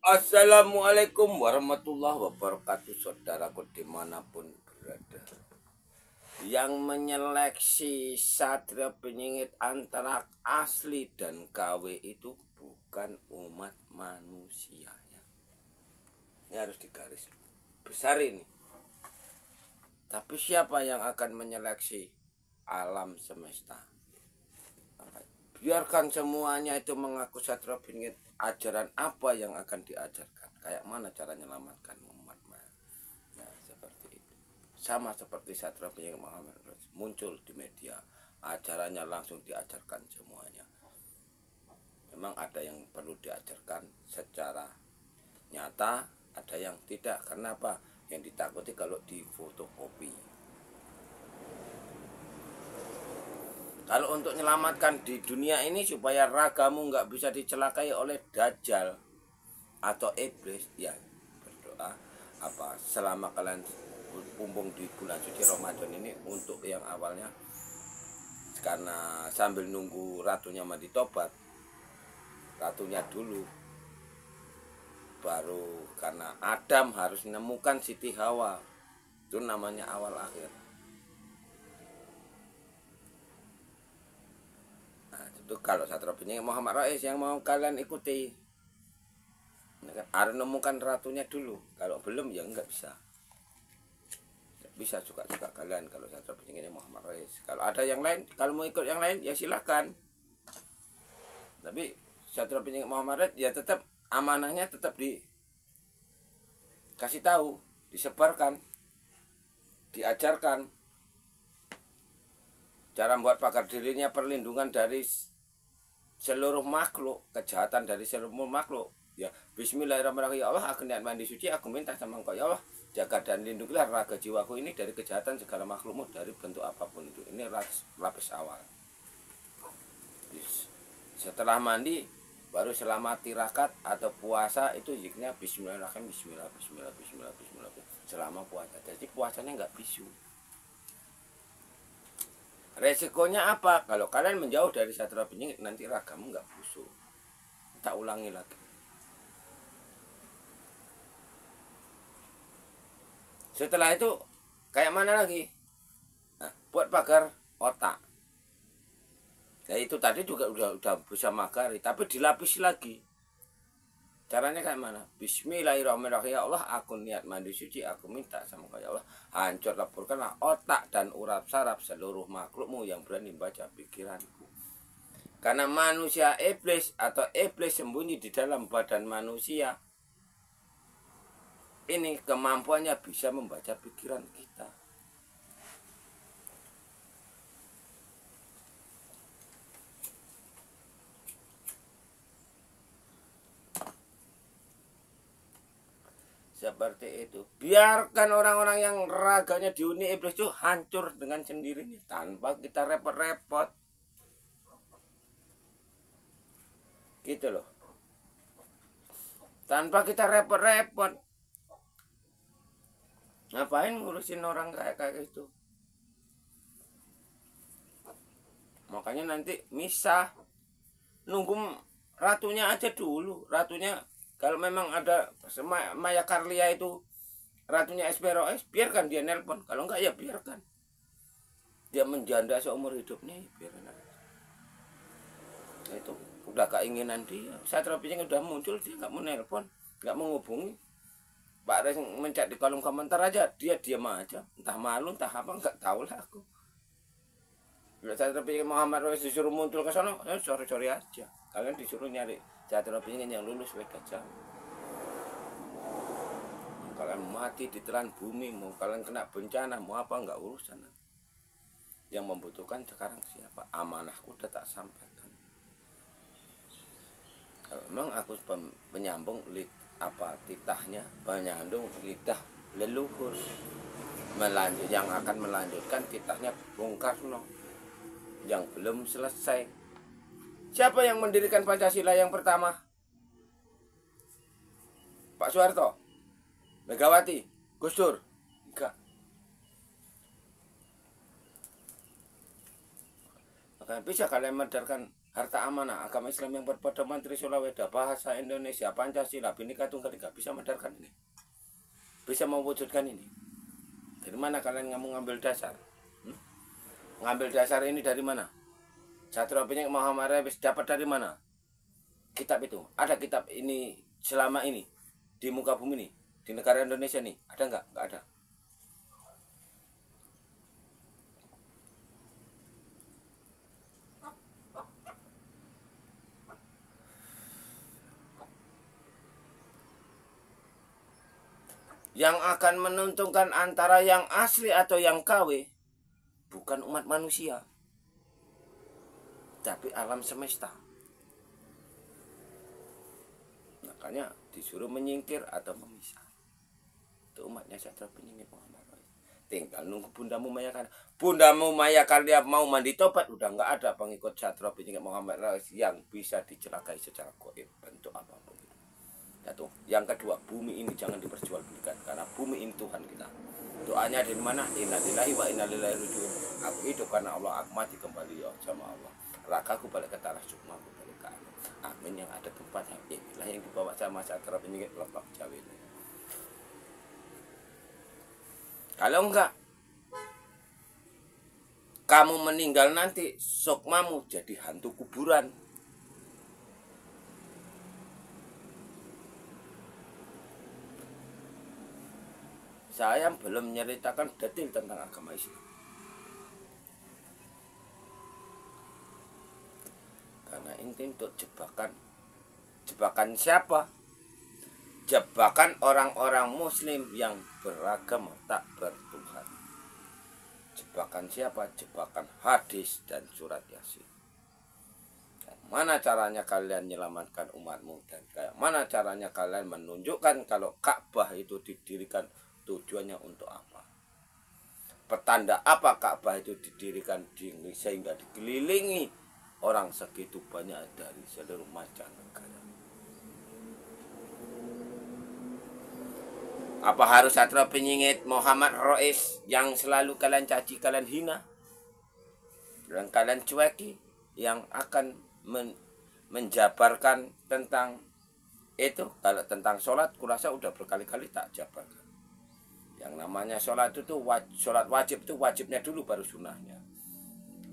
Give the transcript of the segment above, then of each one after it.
Assalamualaikum warahmatullahi wabarakatuh, saudaraku dimanapun berada. Yang menyeleksi Satria Penyingit antara asli dan KW itu bukan umat manusia ya. Ini harus digaris besar ini. Tapi siapa yang akan menyeleksi alam semesta? Biarkan semuanya itu mengaku Satria Penyingit. Ajaran apa yang akan diajarkan? Kayak mana cara menyelamatkan umat? Ya, seperti itu. Sama seperti Satria Penyingit Muhammad muncul di media, acaranya langsung diajarkan semuanya. Memang ada yang perlu diajarkan secara nyata, ada yang tidak. Kenapa? Yang ditakuti kalau difotokopi. Kalau untuk menyelamatkan di dunia ini supaya ragamu nggak bisa dicelakai oleh dajjal atau iblis, ya berdoa apa selama kalian pumpung di bulan suci Ramadan ini untuk yang awalnya karena sambil nunggu ratunya mandi tobat, ratunya dulu baru karena Adam harus menemukan Siti Hawa, itu namanya awal akhir. Nah, itu kalau Satria Penyingit Muhammad Rais yang mau kalian ikuti, harus menemukan ratunya dulu. Kalau belum ya nggak bisa. Bisa suka-suka kalian kalau Satria Penyingit Muhammad Rais. Kalau ada yang lain, kalau mau ikut yang lain ya silakan. Tapi Satria Penyingit Muhammad Rais ya tetap amanahnya tetap dikasih tahu, disebarkan, diajarkan cara membuat pagar dirinya perlindungan dari seluruh makhluk, kejahatan dari seluruh makhluk. Ya, bismillahirrahmanirrahim. Ya Allah, aku niat mandi suci, aku minta sama Engkau ya Allah, jaga dan lindungilah raga jiwaku ini dari kejahatan segala makhlukmu dari bentuk apapun itu. Ini lapis awal. Setelah mandi baru selama tirakat atau puasa itu zikirnya bismillahirrahmanirrahim, bismillah, bismillah, bismillah, bismillah, selama puasa. Jadi puasanya nggak bisu. Resikonya apa? Kalau kalian menjauh dari Satria Penyingit nanti ragamu nggak busuk. Tak ulangi lagi. Setelah itu kayak mana lagi? Nah, buat pagar otak. Ya itu tadi juga udah bisa magari, tapi dilapisi lagi. Caranya kayak mana? Bismillahirrahmanirrahim. Ya Allah, aku niat mandi suci, aku minta sama kau ya Allah, hancur leburkanlah otak dan urap saraf seluruh makhlukmu yang berani baca pikiranku. Karena manusia iblis atau iblis sembunyi di dalam badan manusia. Ini kemampuannya bisa membaca pikiran kita. Seperti itu. Biarkan orang-orang yang raganya dihuni iblis itu hancur dengan sendirinya tanpa kita repot-repot. Gitu loh. Tanpa kita repot-repot. Ngapain ngurusin orang kayak gitu? Makanya nanti misah. Nunggu ratunya aja dulu. Ratunya kalau memang ada Maya Karlia itu ratunya SPROS, biarkan dia nelpon. Kalau enggak ya biarkan. Dia menjanda seumur hidupnya, biarkan aja. Nah, itu udah keinginan dia. Satria Penyingit udah muncul, dia nggak mau nelpon, nggak mau hubungi. Pak Res mencet di kolom komentar aja, dia diam aja. Entah malu, entah apa, nggak tahu lah aku. Bila Satria Penyingit Muhammad Res disuruh muncul ke sana, sorry aja. Kalian disuruh nyari Satria Penyingit yang lulus wek aja. Kalian mati ditelan bumi, mau kalian kena bencana, mau apa nggak urusan. Yang membutuhkan sekarang siapa? Amanahku udah tak sampaikan. Kalau memang aku penyambung titahnya, penyambung lidah leluhur, yang akan melanjutkan titahnya Bung Karno yang belum selesai. Siapa yang mendirikan Pancasila yang pertama? Pak Soeharto, Megawati, Gus Dur? Enggak. Maka bisa kalian medarkan harta amanah, agama Islam yang berpedoman Trisula Weda, bahasa Indonesia, Pancasila, Bhinneka Tunggal Ika bisa medarkan ini, bisa mewujudkan ini. Dari mana kalian ngambil dasar? Ngambil dasar ini dari mana? Satrio Penyengit Muhammad Rais dapat dari mana? Kitab itu, ada kitab ini selama ini di muka bumi ini, di negara Indonesia nih, ada nggak? Nggak ada. Yang akan menentukan antara yang asli atau yang KW bukan umat manusia, tapi alam semesta. Makanya disuruh menyingkir atau memisah. Itu umatnya Satrio Penyengit Muhammad Rais. Tinggal nunggu Bundamu Maya Karlia. Bundamu Maya Karlia mau mandi tobat, udah nggak ada pengikut Satrio Penyengit Muhammad Rais yang bisa dicelakai secara goib bentuk apapun. Satu. Yang kedua, bumi ini jangan diperjualbelikan karena bumi ini Tuhan kita. Doanya dari mana? Innalillahi wa inna ilaihi raji'un. Aku hidup karena Allah, aku mati kembali ya sama Allah. Rakaku balik ke tanah, sukmaku balik ke Allah. Amin. Yang ada tempatnya inilah yang dibawa sama Satrio Penyengit Lebak Jawa ini. Kalau enggak, kamu meninggal nanti, sukmamu jadi hantu kuburan. Saya belum menceritakan detail tentang agama Islam. Karena ini untuk jebakan. Jebakan siapa? Jebakan orang-orang muslim yang beragama tak bertuhan. Jebakan siapa? Jebakan hadis dan surat Yasin. Mana caranya kalian menyelamatkan umatmu, dan kayak mana caranya kalian menunjukkan kalau Ka'bah itu didirikan tujuannya untuk apa? Petanda apa Ka'bah itu didirikan sehingga dikelilingi orang segitu banyak dari seluruh mancanegara? Apa harus Satrio Penyengit Muhammad Rais yang selalu kalian caci, kalian hina, dan kalian cueki, yang akan menjabarkan tentang itu? Kalau tentang sholat, kurasa udah berkali-kali tak jabarkan. Yang namanya sholat itu sholat wajib itu wajibnya dulu baru sunnahnya.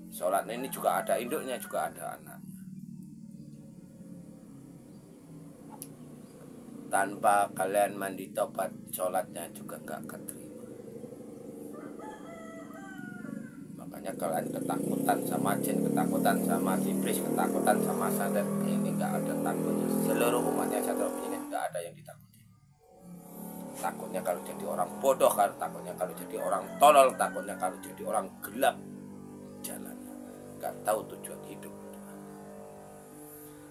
Sholat ini juga ada induknya, juga ada anaknya. Tanpa kalian mandi tobat, sholatnya juga nggak keterima. Makanya kalian ketakutan sama jin, ketakutan sama iblis, ketakutan sama sadar. Ini nggak ada takutnya. Seluruh umatnya Satrio Penyengit nggak ada yang ditakuti. Takutnya kalau jadi orang bodoh, takutnya kalau jadi orang tolol, takutnya kalau jadi orang gelap jalannya, nggak tahu tujuan hidup.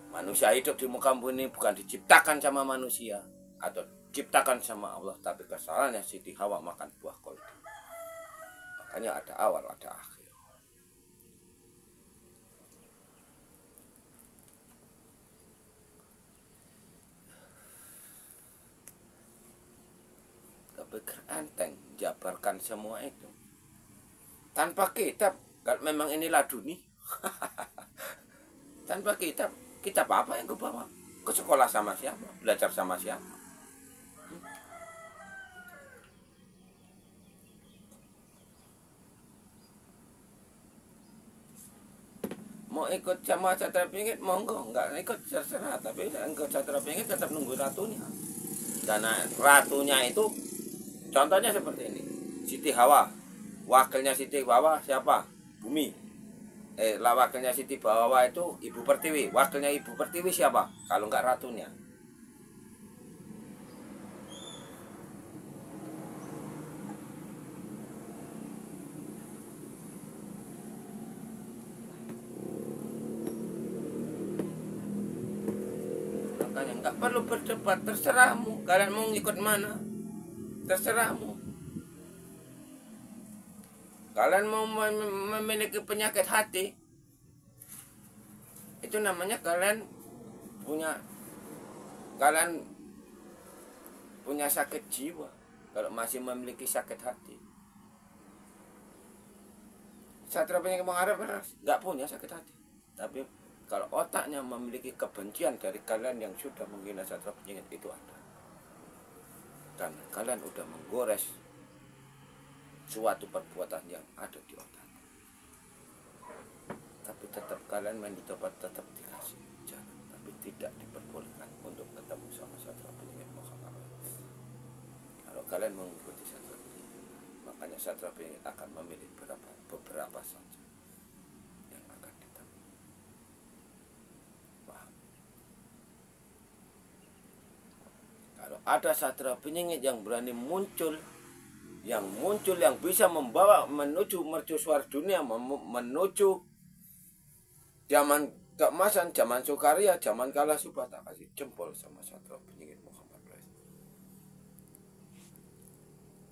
Manusia hidup di muka bumi bukan diciptakan sama manusia atau diciptakan sama Allah, tapi kesalahannya Siti Hawa makan buah kolbu. Makanya ada awal, ada akhir. Pikir enteng jabarkan semua itu tanpa kitab. Kalau memang ini laduni tanpa kitab, kitab apa yang gue bawa? Ke sekolah sama siapa? Belajar sama siapa? Mau ikut sama Satrio Penyengit monggo, nggak ikut terserah, tapi ikut Satrio Penyengit tetap nunggu ratunya. Karena ratunya itu contohnya seperti ini. Siti Hawa, wakilnya Siti Hawa siapa? Bumi. Wakilnya Siti Hawa itu Ibu Pertiwi. Wakilnya Ibu Pertiwi siapa? Kalau nggak ratunya. Makanya nggak perlu berdebat, terserahmu. Kalian mau ngikut mana? Terserahmu. Kalian mau memiliki penyakit hati, itu namanya kalian punya sakit jiwa. Kalau masih memiliki sakit hati, Satrio Penyengit Muhammad Rais nggak punya sakit hati, tapi Kalau otaknya memiliki kebencian dari kalian yang sudah menghina Satra Penyengit, itu ada. Dan kalian sudah menggores suatu perbuatan yang ada di otak. Tapi tetap kalian main di tempat, tetap dikasih jalan, tapi tidak diperbolehkan untuk ketemu sama Satra Penyengit Muhammad. Kalau kalian mengikuti Satra Penyengit, makanya Satra Penyengit akan memilih beberapa saja yang akan ditemui. Paham? Kalau ada Satra Penyengit yang berani muncul, yang bisa membawa menuju mercusuar dunia, menuju zaman keemasan, zaman Soekarya, zaman Kala Subah, tak kasih jempol sama Satra Penyengit.